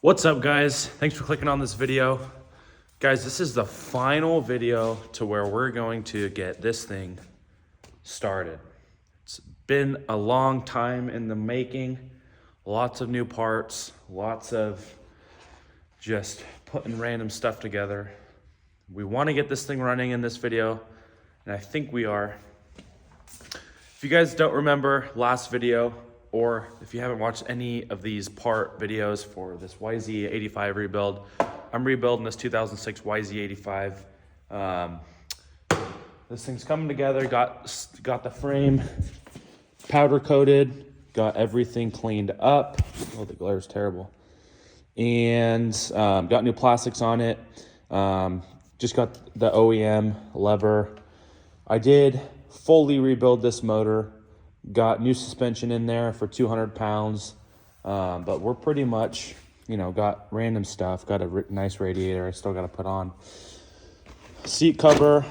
What's up, guys? Thanks for clicking on this video. Guys, this is the final video to where we're going to get this thing started. It's been a long time in the making, lots of new parts, lots of just putting random stuff together. We want to get this thing running in this video, and I think we are. If you guys don't remember last video, or if you haven't watched any of these part videos for this YZ85 rebuild, I'm rebuilding this 2006 YZ85. This thing's coming together, got the frame powder coated, got everything cleaned up. Oh, the glare is terrible. And got new plastics on it. Just got the OEM lever. I did fully rebuild this motor. Got new suspension in there for 200 pounds. But we're pretty much, got random stuff. Got a nice radiator I still got to put on. Seat cover.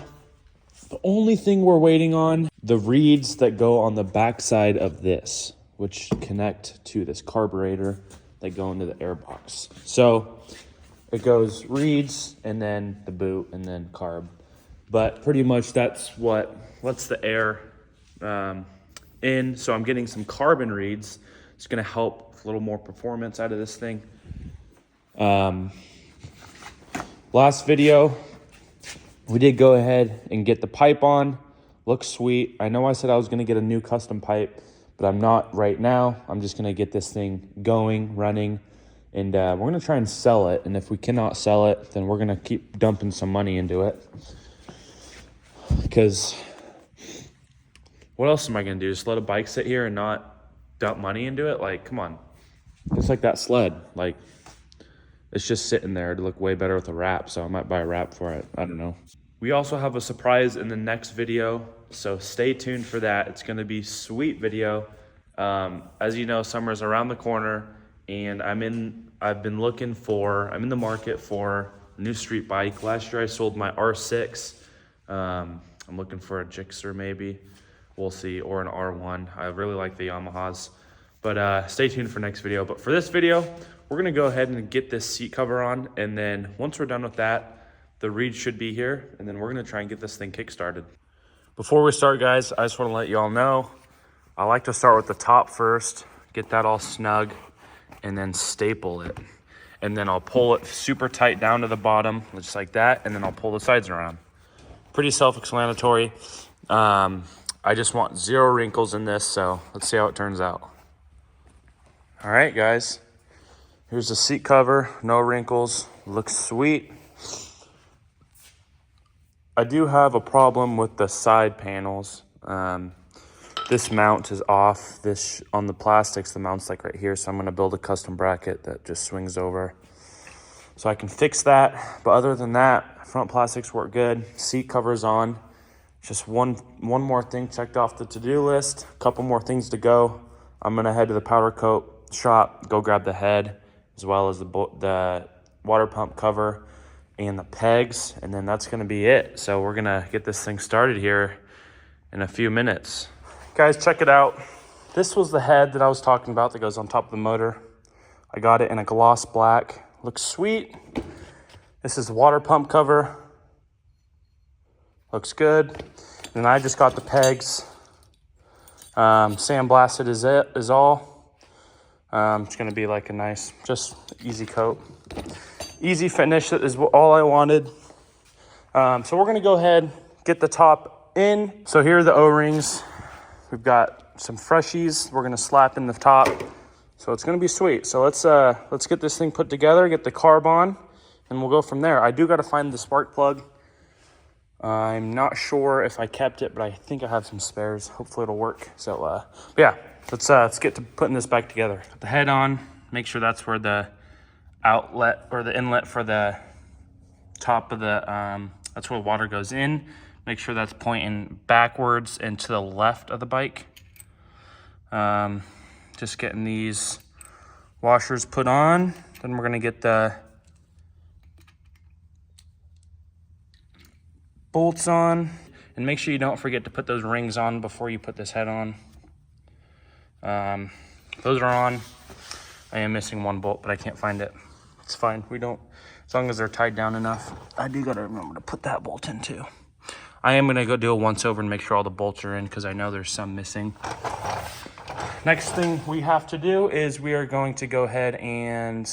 The only thing we're waiting on, the reeds that go on the backside of this, which connect to this carburetor that go into the air box. So it goes reeds and then the boot and then carb. But pretty much that's what lets the air in. So I'm getting some carbon reeds. It's going to help with a little more performance out of this thing. Last video, we did go ahead and get the pipe on. Looks sweet. I know I said I was going to get a new custom pipe, but I'm not right now. I'm just going to get this thing going, running, and we're going to try and sell it. And if we cannot sell it, then we're going to keep dumping some money into it. Because what else am I going to do? Just let a bike sit here and not dump money into it? Like, come on. It's like that sled. Like, it's just sitting there to look way better with a wrap, so I might buy a wrap for it. I don't know. We also have a surprise in the next video, so stay tuned for that. It's going to be a sweet video. As you know, summer's around the corner, and I'm in the market for a new street bike. Last year I sold my R6. I'm looking for a Gixxer maybe. We'll see, or an R1. I really like the Yamahas. But stay tuned for next video. But for this video, we're gonna go ahead and get this seat cover on, and then once we're done with that, the reed should be here, and then we're gonna try and get this thing kick-started. Before we start, guys, I just wanna let y'all know, I like to start with the top first, get that all snug, and then staple it. And then I'll pull it super tight down to the bottom, just like that, and then I'll pull the sides around. Pretty self-explanatory. I just want 0 wrinkles in this, so let's see how it turns out. All right, guys. Here's the seat cover, no wrinkles, looks sweet. I do have a problem with the side panels. This mount is off. This on the plastics, the mount's like right here, so I'm gonna build a custom bracket that just swings over. So I can fix that, but other than that, front plastics work good. Seat cover's on. Just one more thing checked off the to-do list. A couple more things to go. I'm gonna head to the powder coat shop, go grab the head, as well as the water pump cover and the pegs, and then that's gonna be it. So we're gonna get this thing started here in a few minutes. Guys, check it out. This was the head that I was talking about that goes on top of the motor. I got it in a gloss black. Looks sweet. This is the water pump cover. Looks good. And I just got the pegs. Sandblasted is all. It's gonna be like a nice, just easy coat. Easy finish is all I wanted. So we're gonna go ahead, get the top in. So here are the O-rings. We've got some freshies we're gonna slap in the top. So it's gonna be sweet. So let's get this thing put together, get the carb on, and we'll go from there. I do gotta find the spark plug. I'm not sure if I kept it, but I think I have some spares. Hopefully it'll work. So yeah, let's get to putting this back together. Put the head on, make sure that's where the outlet or the inlet for the top of the, that's where water goes in. Make sure that's pointing backwards and to the left of the bike. Just getting these washers put on. Then we're gonna get the bolts on, and make sure you don't forget to put those rings on before you put this head on. Those are on. I am missing one bolt, but I can't find it. It's fine. We don't, as long as they're tied down enough. I do gotta remember to put that bolt in too. I am gonna go do a once over and make sure all the bolts are in because I know there's some missing. Next thing we have to do is we are going to go ahead and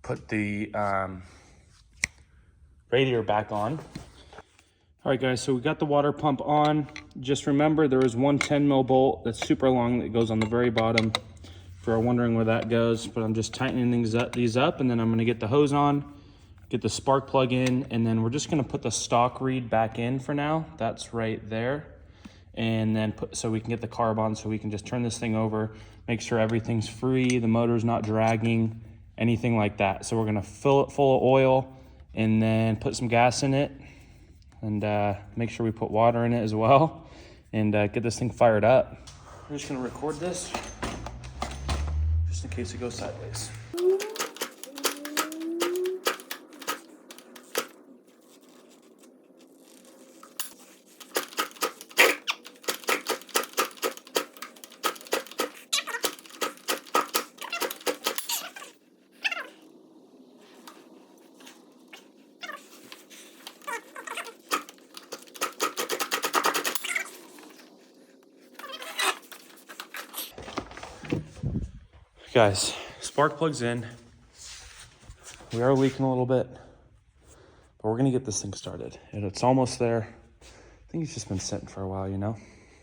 put the radiator back on. All right guys, so we got the water pump on. Just remember there is one 10 mil bolt that's super long that goes on the very bottom. If you're wondering where that goes, but I'm just tightening these up, and then I'm gonna get the hose on, get the spark plug in, and then we're just gonna put the stock reed back in for now. That's right there. And then so we can get the carb on, so we can just turn this thing over, make sure everything's free, the motor's not dragging, anything like that. So we're gonna fill it full of oil and then put some gas in it, and make sure we put water in it as well, and get this thing fired up. I'm just gonna record this just in case it goes sideways. Guys, spark plug's in. We are leaking a little bit, but we're gonna get this thing started. And it's almost there. I think it's just been sitting for a while, you know?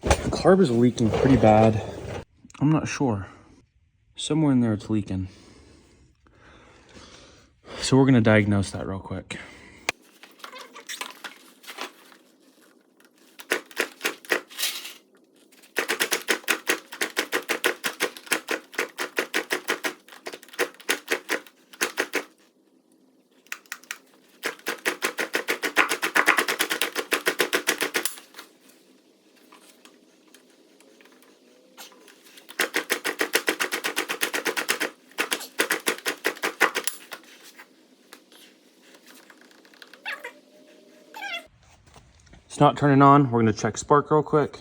Carb is leaking pretty bad. I'm not sure. Somewhere in there it's leaking. So we're gonna diagnose that real quick. It's not turning on. We're gonna check spark real quick.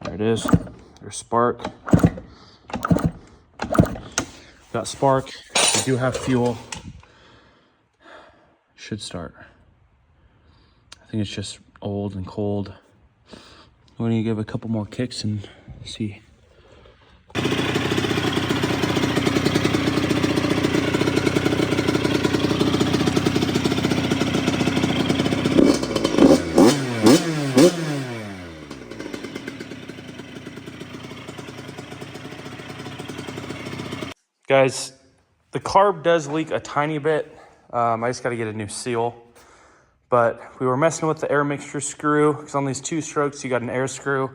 There it is. There's spark. Got spark. We do have fuel. Should start. I think it's just old and cold. We're gonna give it a couple more kicks and see. Guys, the carb does leak a tiny bit. I just got to get a new seal. But we were messing with the air mixture screw, because on these 2 strokes, you got an air screw.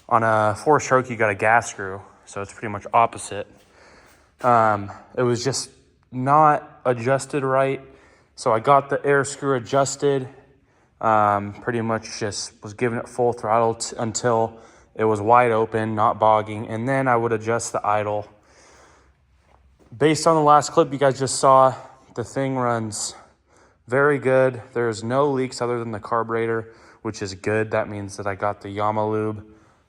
On a 4-stroke, you got a gas screw. So it's pretty much opposite. It was just not adjusted right. So I got the air screw adjusted. Pretty much just was giving it full throttle until it was wide open, not bogging. And then I would adjust the idle. Based on the last clip you guys just saw, the thing runs very good. There's no leaks other than the carburetor, which is good. That means that I got the Yama lube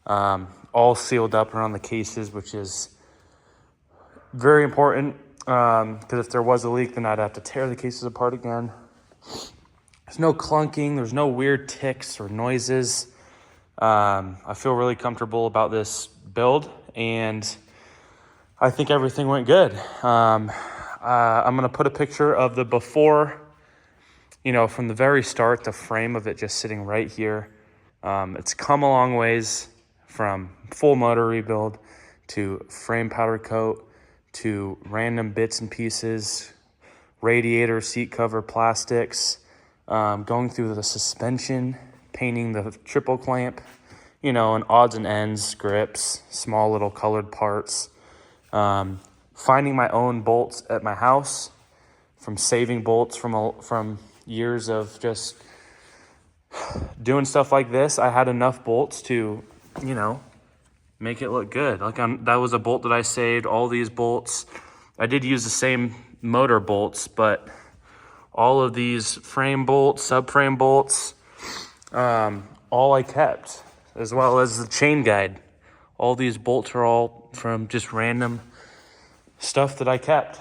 all sealed up around the cases, which is very important, because if there was a leak, then I'd have to tear the cases apart again. There's no clunking. There's no weird ticks or noises. I feel really comfortable about this build, and I think everything went good. I'm gonna put a picture of the before, you know, from the very start, the frame of it just sitting right here. It's come a long ways from full motor rebuild to frame powder coat to random bits and pieces, radiator, seat cover, plastics, going through the suspension, painting the triple clamp, you know, and odds and ends, grips, small little colored parts. Finding my own bolts at my house, from saving bolts from years of just doing stuff like this. I had enough bolts to, you know, make it look good. Like that was a bolt that I saved. All these bolts, I did use the same motor bolts, but all of these frame bolts, subframe bolts, all I kept, as well as the chain guide. All these bolts are all from just random stuff that I kept.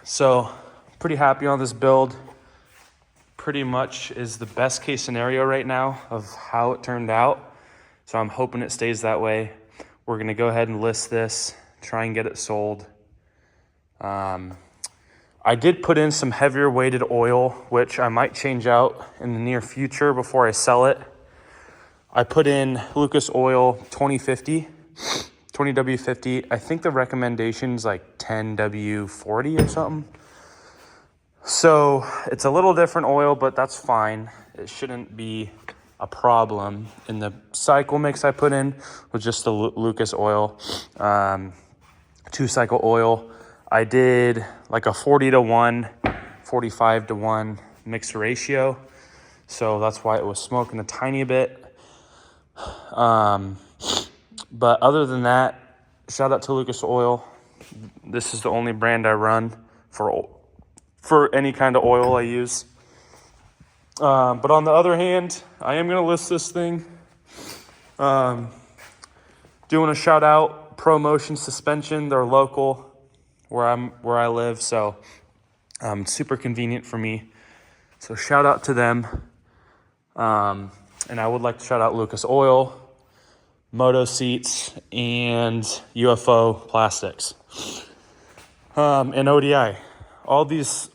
So pretty happy on this build. Pretty much is the best case scenario right now of how it turned out. So I'm hoping it stays that way. We're gonna go ahead and list this, try and get it sold. I did put in some heavier weighted oil, which I might change out in the near future before I sell it. I put in Lucas Oil 2050, 20W50. I think the recommendation's like 10W40 or something. So it's a little different oil, but that's fine. It shouldn't be a problem. In the cycle mix I put in was just the Lucas Oil, 2-cycle oil. I did like a 40-to-1, 45-to-1 mix ratio. So that's why it was smoking a tiny bit. But other than that, shout out to Lucas Oil. This is the only brand I run for any kind of oil I use. But on the other hand, I am gonna list this thing. Doing a shout out, ProMotion Suspension. They're local where I live, so super convenient for me. So shout out to them. And I would like to shout out Lucas Oil, Moto Seats, and UFO Plastics, and ODI. All these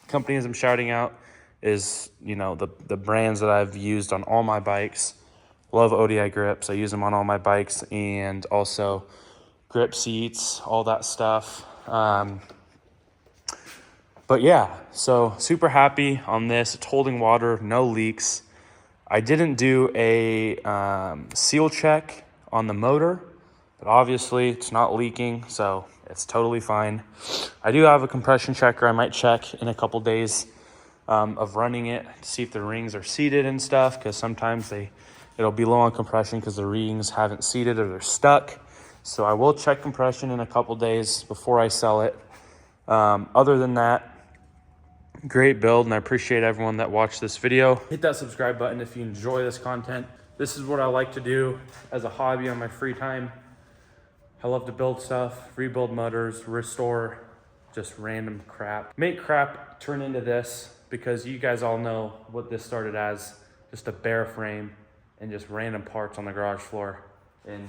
companies I'm shouting out is, you know, the brands that I've used on all my bikes. Love ODI grips. I use them on all my bikes, and also grip seats, all that stuff. But yeah, so super happy on this. It's holding water, no leaks. I didn't do a seal check on the motor, but obviously it's not leaking, so it's totally fine. I do have a compression checker I might check in a couple days of running it to see if the rings are seated and stuff, because sometimes it'll be low on compression because the rings haven't seated or they're stuck. So I will check compression in a couple days before I sell it. Other than that, great build, and I appreciate everyone that watched this video. Hit that subscribe button if you enjoy this content. This is what I like to do as a hobby on my free time. I love to build stuff, rebuild motors, restore just random crap. Make crap turn into this, because you guys all know what this started as, just a bare frame and just random parts on the garage floor. And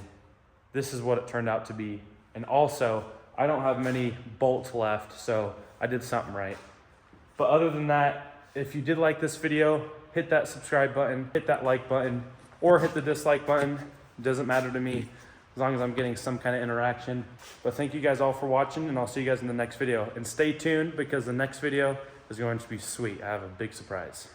this is what it turned out to be. And also, I don't have many bolts left, so I did something right. But other than that, if you did like this video, hit that subscribe button, hit that like button, or hit the dislike button. It doesn't matter to me, as long as I'm getting some kind of interaction. But thank you guys all for watching, and I'll see you guys in the next video. And stay tuned, because the next video is going to be sweet. I have a big surprise.